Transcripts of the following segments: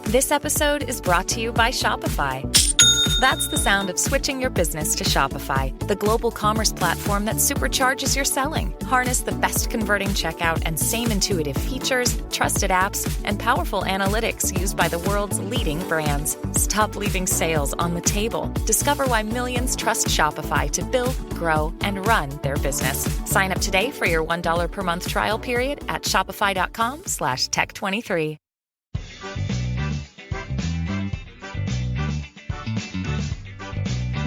This episode is brought to you by Shopify. That's the sound of switching your business to Shopify, the global commerce platform that supercharges your selling. Harness the best converting checkout and same intuitive features, trusted apps, and powerful analytics used by the world's leading brands. Stop leaving sales on the table. Discover why millions trust Shopify to build, grow, and run their business. Sign up today for your $1 per month trial period at shopify.com/tech23.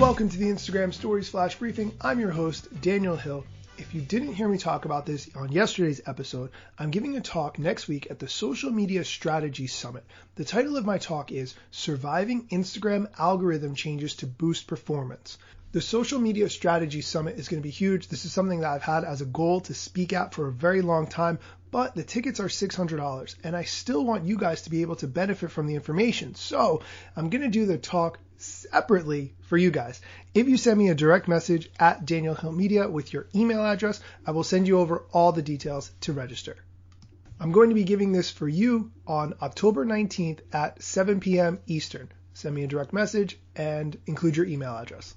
Welcome to the Instagram Stories Flash Briefing. I'm your host, Daniel Hill. If you didn't hear me talk about this on yesterday's episode, I'm giving a talk next week at the Social Media Strategy Summit. The title of my talk is Surviving Instagram Algorithm Changes to Boost Performance. The Social Media Strategy Summit is going to be huge. This is something that I've had as a goal to speak at for a very long time, but the tickets are $600, and I still want you guys to be able to benefit from the information. So I'm going to do the talk separately for you guys. If you send me a direct message at Daniel Hill Media with your email address, I will send you over all the details to register. I'm going to be giving this for you on October 19th at 7 p.m. Eastern. Send me a direct message and include your email address.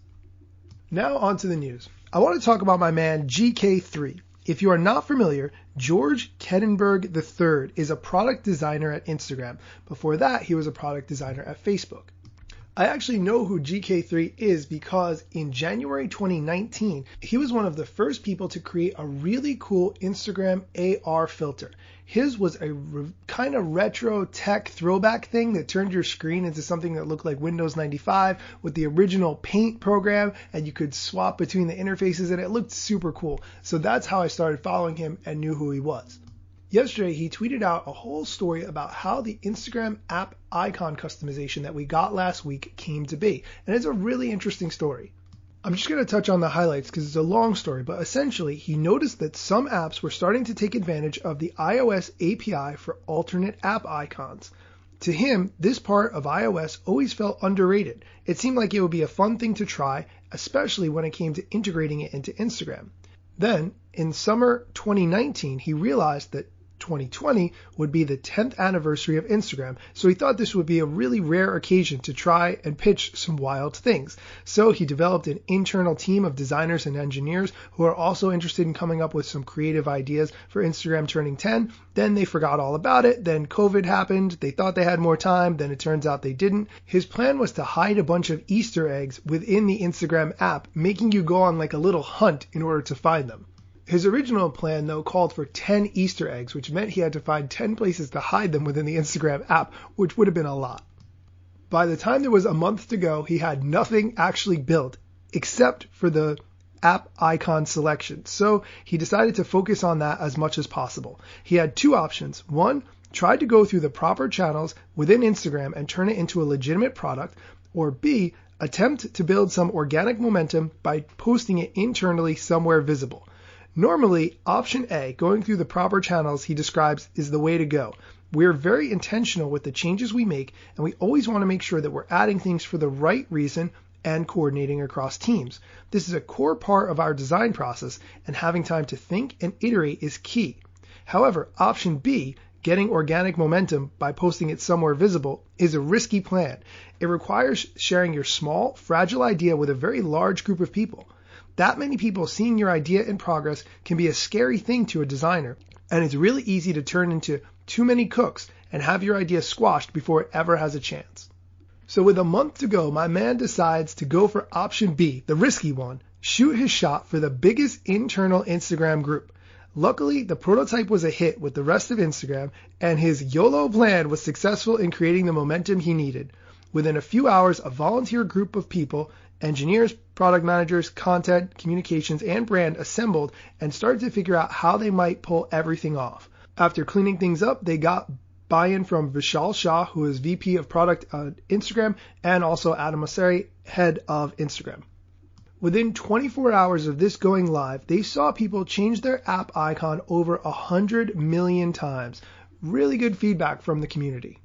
Now on to the news. I want to talk about my man GK3. If you are not familiar, George Kettenberg III is a product designer at Instagram. Before that, he was a product designer at Facebook. I actually know who GK3 is because in January 2019, he was one of the first people to create a really cool Instagram AR filter. His was a kind of retro tech throwback thing that turned your screen into something that looked like Windows 95 with the original Paint program, and you could swap between the interfaces, and it looked super cool. So that's how I started following him and knew who he was. Yesterday, he tweeted out a whole story about how the Instagram app icon customization that we got last week came to be. And it's a really interesting story. I'm just going to touch on the highlights because it's a long story, but essentially he noticed that some apps were starting to take advantage of the iOS API for alternate app icons. To him, this part of iOS always felt underrated. It seemed like it would be a fun thing to try, especially when it came to integrating it into Instagram. Then, in summer 2019, he realized that 2020 would be the 10th anniversary of Instagram, so he thought this would be a really rare occasion to try and pitch some wild things. So he developed an internal team of designers and engineers who are also interested in coming up with some creative ideas for Instagram turning 10. Then they forgot all about it. Then COVID happened. They thought they had more time. Then it turns out they didn't. His plan was to hide a bunch of Easter eggs within the Instagram app, making you go on like a little hunt in order to find them. His original plan, though, called for 10 Easter eggs, which meant he had to find 10 places to hide them within the Instagram app, which would have been a lot. By the time there was a month to go, he had nothing actually built except for the app icon selection. So he decided to focus on that as much as possible. He had two options. One, try to go through the proper channels within Instagram and turn it into a legitimate product, or B, attempt to build some organic momentum by posting it internally somewhere visible. Normally, option A, going through the proper channels he describes, is the way to go. We're very intentional with the changes we make, and we always want to make sure that we're adding things for the right reason and coordinating across teams. This is a core part of our design process, and having time to think and iterate is key. However, option B, getting organic momentum by posting it somewhere visible, is a risky plan. It requires sharing your small, fragile idea with a very large group of people. That many people seeing your idea in progress can be a scary thing to a designer, and it's really easy to turn into too many cooks and have your idea squashed before it ever has a chance. So with a month to go, my man decides to go for option B, the risky one, shoot his shot for the biggest internal Instagram group. Luckily, the prototype was a hit with the rest of Instagram, and his YOLO plan was successful in creating the momentum he needed. Within a few hours, a volunteer group of people, engineers, product managers, content, communications, and brand assembled and started to figure out how they might pull everything off. After cleaning things up, they got buy-in from Vishal Shah, who is VP of Product on Instagram, and also Adam Mosseri, head of Instagram. Within 24 hours of this going live, they saw people change their app icon over 100 million times. Really good feedback from the community.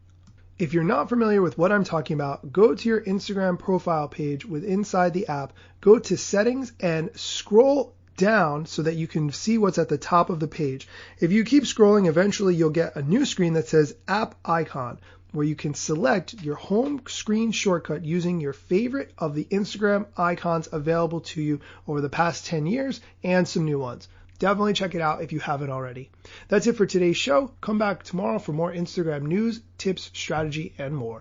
If you're not familiar with what I'm talking about, go to your Instagram profile page inside the app, go to settings and scroll down so that you can see what's at the top of the page. If you keep scrolling, eventually you'll get a new screen that says app icon. where you can select your home screen shortcut using your favorite of the Instagram icons available to you over the past 10 years and some new ones. Definitely check it out if you haven't already. That's it for today's show. Come back tomorrow for more Instagram news, tips, strategy, and more.